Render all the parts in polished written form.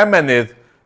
MNAs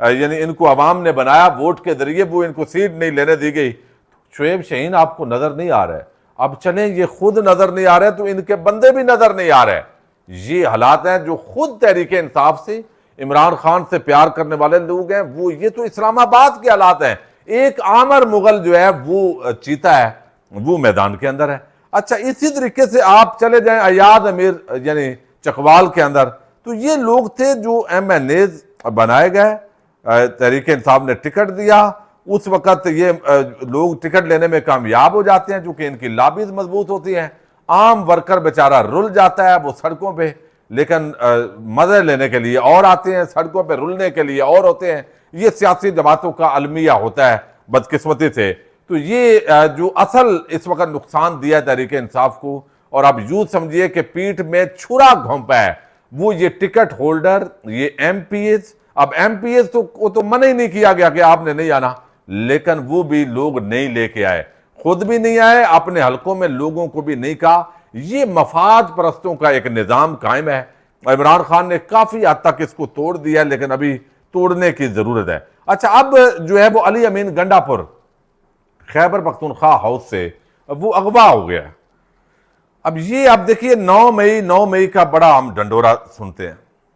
یعنی ان کو عوام نے بنایا ووٹ کے ذریعے, وہ ان کو سیٹ نہیں لینے دی گئی. شعیب شاہین آپ کو نظر نہیں آ رہا ہے, اب چلیں یہ خود نظر نہیں آ رہے تو ان کے بندے بھی نظر نہیں آ رہے. یہ حالات ہیں جو خود تحریک انصاف سے, عمران خان سے پیار کرنے والے لوگ ہیں, وہ یہ تو اسلام آباد کے حالات ہیں. ایک عامر مغل جو ہے وہ چیتا ہے, وہ میدان کے اندر ہے. اچھا اسی طریقے سے آپ چلے جائیں ایاد امیر یعنی چکوال کے اندر, تو یہ لوگ تھے جو ایم این ایز بنائے گئے, تحریک انصاف نے ٹکٹ دیا. اس وقت یہ لوگ ٹکٹ لینے میں کامیاب ہو جاتے ہیں چونکہ ان کی لابیز مضبوط ہوتی ہیں. عام ورکر بیچارہ رل جاتا ہے وہ سڑکوں پہ, لیکن مزے لینے کے لیے اور آتے ہیں, سڑکوں پہ رلنے کے لیے اور ہوتے ہیں. یہ سیاسی جماعتوں کا المیہ ہوتا ہے بدقسمتی سے. تو یہ جو اصل اس وقت نقصان دیا ہے تحریک انصاف کو, اور اب یوں سمجھیے کہ پیٹھ میں چھرا گھونپا ہے, وہ یہ ٹکٹ ہولڈر, یہ ایم پی ایز. اب ایم پی ایز تو منع ہی نہیں کیا گیا کہ آپ نے نہیں آنا, لیکن وہ بھی لوگ نہیں لے کے آئے, خود بھی نہیں آئے, اپنے حلقوں میں لوگوں کو بھی نہیں کہا. یہ مفاد پرستوں کا ایک نظام قائم ہے. عمران خان نے کافی حد تک اس کو توڑ دیا ہے, لیکن ابھی توڑنے کی ضرورت ہے. اچھا اب جو ہے وہ علی امین گنڈا پور خیبر پختونخوا ہاؤس سے وہ اغوا ہو گیا. اب یہ آپ دیکھیے 9 مئی کا بڑا ہم ڈنڈورا سنتے ہیں,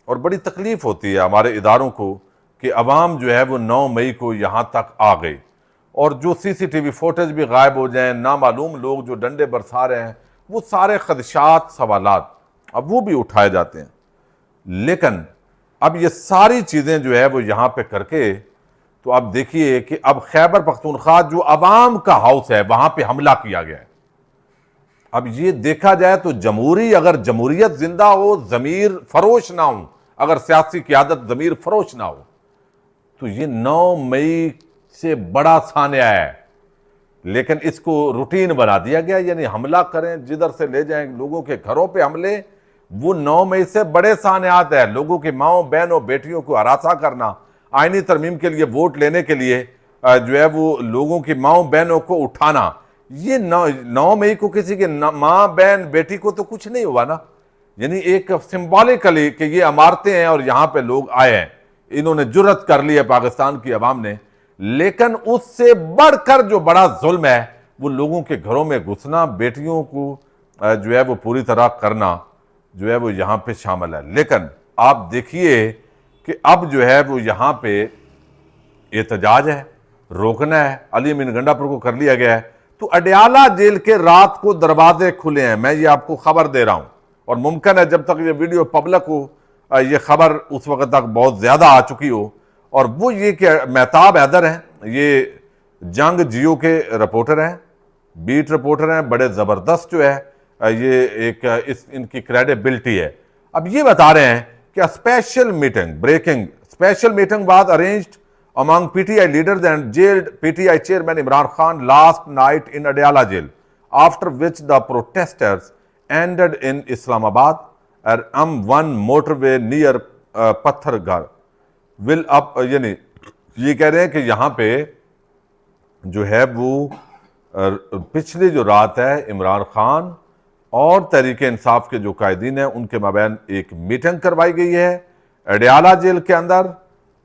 اور بڑی تکلیف ہوتی ہے ہمارے اداروں کو کہ عوام جو ہے وہ 9 مئی کو یہاں تک آ گئی, اور جو سی سی ٹی وی فوٹیج بھی غائب ہو جائیں, نامعلوم لوگ جو ڈنڈے برسا رہے ہیں, وہ سارے خدشات, سوالات اب وہ بھی اٹھائے جاتے ہیں. لیکن اب یہ ساری چیزیں جو ہے وہ یہاں پہ کر کے, تو اب دیکھیے کہ اب خیبر پختونخوا جو عوام کا ہاؤس ہے وہاں پہ حملہ کیا گیا ہے. اب یہ دیکھا جائے تو اگر جمہوریت زندہ ہو, ضمیر فروش نہ ہو, اگر سیاسی قیادت ضمیر فروش نہ ہو, تو یہ 9 مئی سے بڑا سانحہ ہے. لیکن اس کو روٹین بنا دیا گیا, یعنی حملہ کریں, جدھر سے لے جائیں, لوگوں کے گھروں پہ حملے. وہ 9 مئی سے بڑے سانحات ہیں, لوگوں کی ماؤں بہنوں بیٹیوں کو ہراساں کرنا, آئینی ترمیم کے لیے ووٹ لینے کے لیے جو ہے وہ لوگوں کی ماؤں بہنوں کو اٹھانا. یہ 9 مئی کو کسی کے ماں بہن بیٹی کو تو کچھ نہیں ہوا نا, یعنی ایک سمبولکلی کہ یہ عمارتیں ہیں اور یہاں پہ لوگ آئے ہیں, انہوں نے جرت کر لی ہے پاکستان کی عوام نے. لیکن اس سے بڑھ کر جو بڑا ظلم ہے وہ لوگوں کے گھروں میں گھسنا, بیٹیوں کو جو ہے وہ پوری طرح کرنا جو ہے وہ یہاں پہ شامل ہے. لیکن آپ دیکھیے کہ اب جو ہے وہ یہاں پہ احتجاج ہے, روکنا ہے. علی امین گنڈا پور کو کر لیا گیا ہے, تو اڈیالہ جیل کے رات کو دروازے کھلے ہیں. میں یہ آپ کو خبر دے رہا ہوں, اور ممکن ہے جب تک یہ ویڈیو پبلک ہو یہ خبر اس وقت تک بہت زیادہ آ چکی ہو. اور وہ یہ کہ مہتاب حیدر ہیں, یہ جنگ جیو کے رپورٹر ہیں, بیٹ رپورٹر ہیں, بڑے زبردست جو ہے یہ ایک ان کی کریڈیبلٹی ہے. اب یہ بتا رہے ہیں کہ special meeting was arranged among PTI leaders and jailed PTI chairman Imran Khan last night in Adyala jail, after which the protesters ended in Islamabad at M1 motorway near Pathargarh. will up یعنی یہ کہہ رہے ہیں کہ یہاں پہ جو ہے وہ پچھلی جو رات ہے عمران خان اور تحریک انصاف کے جو قائدین ہیں ان کے مابین ایک میٹنگ کروائی گئی ہے اڈیالہ جیل کے اندر,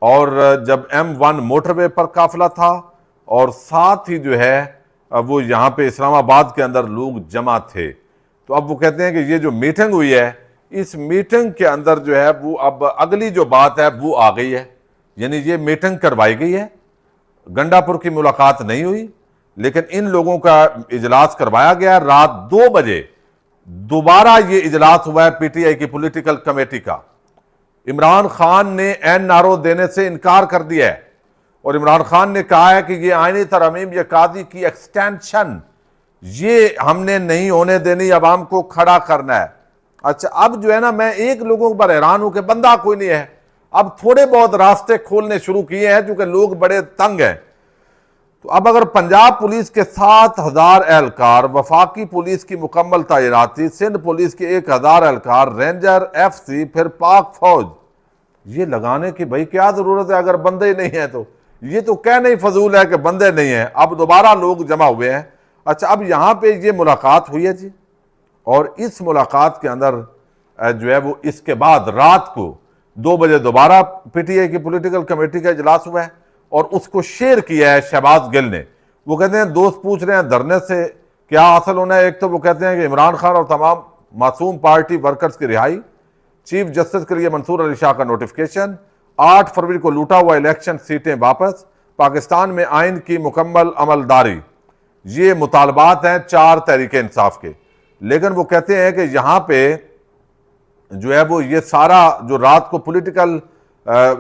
اور جب M1 موٹر وے پر قافلہ تھا, اور ساتھ ہی جو ہے وہ یہاں پہ اسلام آباد کے اندر لوگ جمع تھے. تو اب وہ کہتے ہیں کہ یہ جو میٹنگ ہوئی ہے, اس میٹنگ کے اندر جو ہے وہ اب اگلی جو بات ہے وہ آ گئی ہے, یعنی یہ میٹنگ کروائی گئی ہے, گنڈا پور کی ملاقات نہیں ہوئی, لیکن ان لوگوں کا اجلاس کروایا گیا. رات 2 بجے دوبارہ یہ اجلاس ہوا ہے پی ٹی آئی کی پولیٹیکل کمیٹی کا. عمران خان نے NRO دینے سے انکار کر دیا ہے, اور عمران خان نے کہا ہے کہ یہ آئینی ترمیم, یہ قاضی کی ایکسٹینشن, یہ ہم نے نہیں ہونے دینی, عوام کو کھڑا کرنا ہے. اچھا اب جو ہے نا, میں ایک لوگوں پر حیران ہوں کہ بندہ کوئی نہیں ہے. اب تھوڑے بہت راستے کھولنے شروع کیے ہیں چونکہ لوگ بڑے تنگ ہیں. تو اب اگر پنجاب پولیس کے 7,000 اہلکار, وفاقی پولیس کی مکمل تعیناتی, سندھ پولیس کے 1,000 اہلکار, رینجر, FC, پھر پاک فوج, یہ لگانے کی بھائی کیا ضرورت ہے اگر بندے نہیں ہیں؟ تو یہ تو کہنا ہی فضول ہے کہ بندے نہیں ہیں. اب دوبارہ لوگ جمع ہوئے ہیں. اچھا اب یہاں پہ یہ ملاقات ہوئی ہے جی, اور اس ملاقات کے اندر جو ہے وہ اس کے بعد رات کو 2 بجے دوبارہ پی ٹی آئی کی پولیٹیکل کمیٹی کا اجلاس ہوا ہے اور اس کو شیئر کیا ہے شہباز گل نے. وہ کہتے ہیں دوست پوچھ رہے ہیں دھرنے سے کیا حاصل ہونا ہے. ایک تو وہ کہتے ہیں کہ عمران خان اور تمام معصوم پارٹی ورکرز کی رہائی, چیف جسٹس کے لیے منصور علی شاہ کا نوٹیفیکیشن, 8 فروری کو لوٹا ہوا الیکشن سیٹیں واپس, پاکستان میں آئین کی مکمل عملداری. یہ مطالبات ہیں 4 تحریک انصاف کے. لیکن وہ کہتے ہیں کہ یہاں پہ جو ہے وہ یہ سارا جو رات کو پولیٹیکل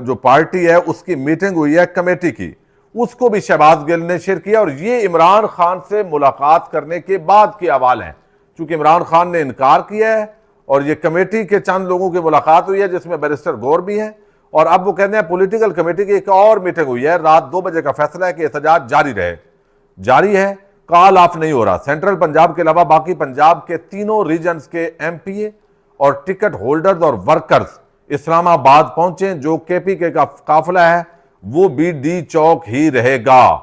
جو پارٹی ہے اس کی میٹنگ ہوئی ہے کمیٹی کی, اس کو بھی شہباز گل نے شیئر کیا, اور یہ عمران خان سے ملاقات کرنے کے بعد کے احوال ہیں. چونکہ عمران خان نے انکار کیا ہے اور یہ کمیٹی کے چند لوگوں کی ملاقات ہوئی ہے جس میں بیرسٹر گور بھی ہیں, اور اب وہ کہتے ہیں پولیٹیکل کمیٹی کی ایک اور میٹنگ ہوئی ہے, رات 2 بجے کا فیصلہ ہے کہ احتجاج جاری ہے, کال آف نہیں ہو رہا. سینٹرل پنجاب کے علاوہ باقی پنجاب کے تینوں ریجنز کے ایم پی اے اور ٹکٹ ہولڈرز اور ورکرز اسلام آباد پہنچیں. جو کے پی کے کا قافلہ ہے وہ بھی ڈی چوک ہی رہے گا.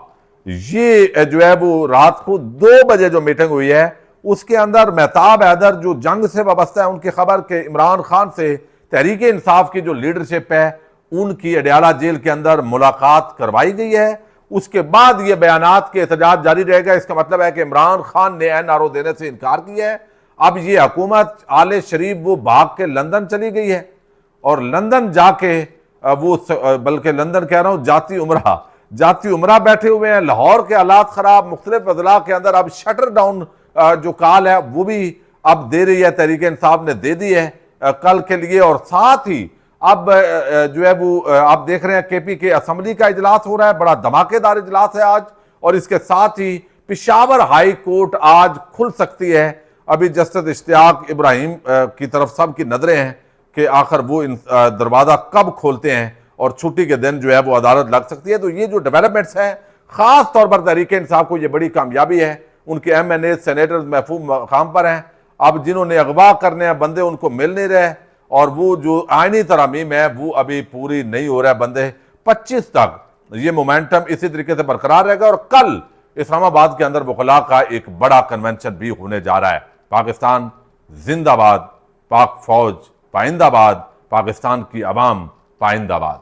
یہ جو ہے وہ رات کو 2 بجے جو میٹنگ ہوئی ہے اس کے اندر مہتاب حیدر جو جنگ سے وابستہ ہے ان کی خبر کہ عمران خان سے تحریک انصاف کی جو لیڈرشپ ہے ان کی اڈیالہ جیل کے اندر ملاقات کروائی گئی ہے. اس کے بعد یہ بیانات کے احتجاج جاری رہے گا. اس کا مطلب ہے کہ عمران خان نے این آر او دینے سے انکار کیا ہے. اب یہ حکومت آل شریف وہ بھاگ کے لندن چلی گئی ہے اور لندن جا کے وہ بلکہ لندن کہہ رہا ہوں جاتی عمرہ بیٹھے ہوئے ہیں. لاہور کے حالات خراب, مختلف اضلاع کے اندر اب شٹر ڈاؤن جو کال ہے وہ بھی اب دے رہی ہے, تحریک انصاف نے دے دی ہے کل کے لیے. اور ساتھ ہی اب جو ہے وہ آپ دیکھ رہے ہیں کے پی کے اسمبلی کا اجلاس ہو رہا ہے, بڑا دھماکے دار اجلاس ہے آج. اور اس کے ساتھ ہی پشاور ہائی کورٹ آج کھل سکتی ہے. ابھی جسٹس اشتیاق ابراہیم کی طرف سب کی نظریں ہیں کہ آخر وہ دروازہ کب کھولتے ہیں اور چھٹی کے دن جو ہے وہ عدالت لگ سکتی ہے. تو یہ جو ڈیولپمنٹس ہیں خاص طور پر تحریک انصاف کو یہ بڑی کامیابی ہے. ان کے ایم این اے سینیٹرز محفوظ مقام پر ہیں. اب جنہوں نے اغوا کرنے ہیں بندے ان کو مل نہیں رہے, اور وہ جو آئینی ترامیم ہے وہ ابھی پوری نہیں ہو رہا ہے بندے. 25 تک یہ مومنٹم اسی طریقے سے برقرار رہے گا. اور کل اسلام آباد کے اندر وکلاء کا ایک بڑا کنونشن بھی ہونے جا رہا ہے. پاکستان زندہ باد, پاک فوج پائندہ باد, پاکستان کی عوام پائندہ باد.